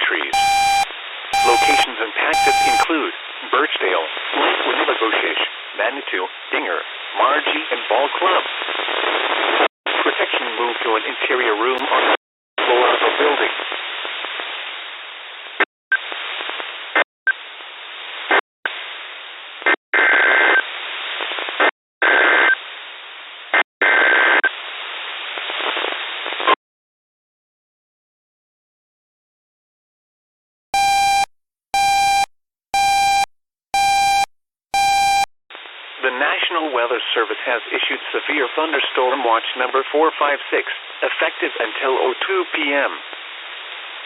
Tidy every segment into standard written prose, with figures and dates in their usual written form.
entries. Locations impacted include Birchdale, Lake Winnipesaukee, Manitou, Dinger, Margie, and Ball Club. Protection moved to an interior room on the floor of a building. The National Weather Service has issued Severe Thunderstorm Watch number 456, effective until 02 p.m.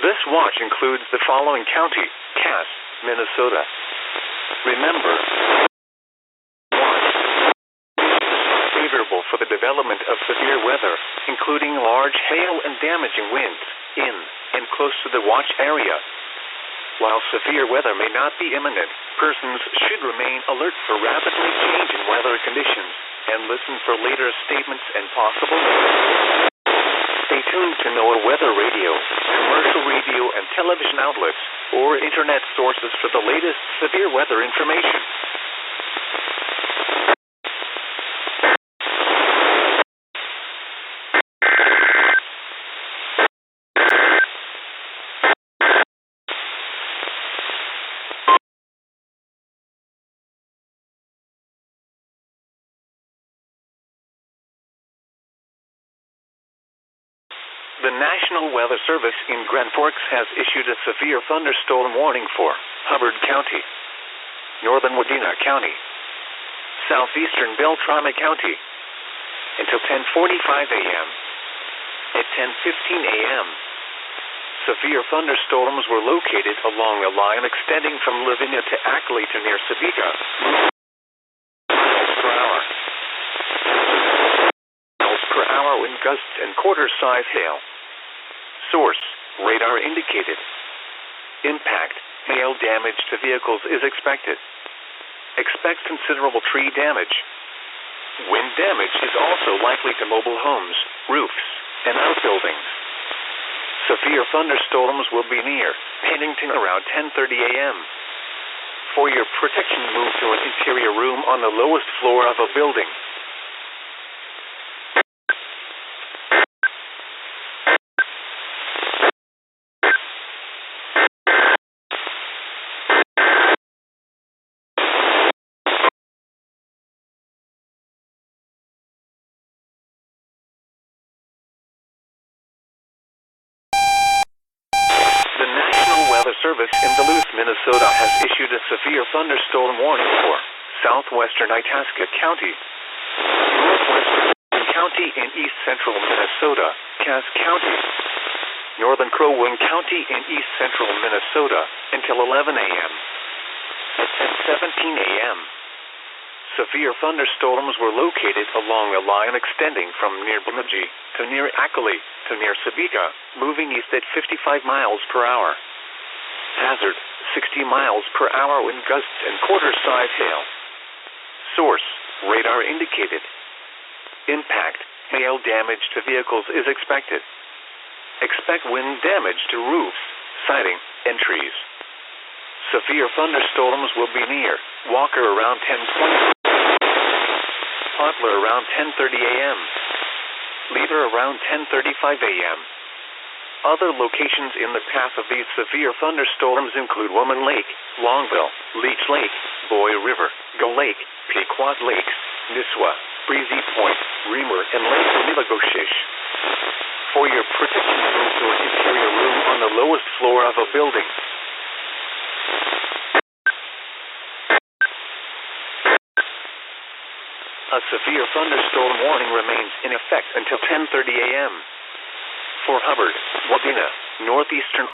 This watch includes the following county: Cass, Minnesota. Remember, watch is favorable for the development of severe weather, including large hail and damaging winds, in and close to the watch area. While severe weather may not be imminent, persons should remain alert for rapidly changing weather conditions and listen for later statements and possible. Stay tuned to NOAA Weather Radio, commercial radio and television outlets, or internet sources for the latest severe weather information. The National Weather Service in Grand Forks has issued a severe thunderstorm warning for Hubbard County, northern Wadena County, southeastern Beltrami County, until 10:45 a.m. At 10:15 a.m., severe thunderstorms were located along a line extending from Lavinia to Ackley to near Sebeka, miles per hour. Miles per hour wind gusts and quarter-size hail. Source: radar indicated. Impact: hail damage to vehicles is expected. Expect considerable tree damage. Wind damage is also likely to mobile homes, roofs, and outbuildings. Severe thunderstorms will be near Pennington around 10:30 a.m. For your protection, move to an interior room on the lowest floor of a building. The National Weather Service in Duluth, Minnesota has issued a severe thunderstorm warning for southwestern Itasca County, northwestern County and east central Minnesota, Cass County, northern Crow Wing County and east central Minnesota until 11 a.m. At 10:17 a.m., severe thunderstorms were located along a line extending from near Bemidji to near Ackley to near Sebeka, moving east at 55 miles per hour. Hazard: 60 miles per hour wind gusts and quarter-size hail. Source: radar indicated. Impact: hail damage to vehicles is expected. Expect wind damage to roofs, siding, and trees. Severe thunderstorms will be near Walker around 10:20, Poplar around 10:30 a.m., Leader around 10:35 a.m. Other locations in the path of these severe thunderstorms include Woman Lake, Longville, Leech Lake, Boy River, Gull Lake, Pequot Lakes, Nisswa, Breezy Point, Reamer, and Lake Winnipesaukee. For your protection, move to an interior room on the lowest floor of a building. A severe thunderstorm warning remains in effect until 10:30 a.m. For Hubbard, Wadena, northeastern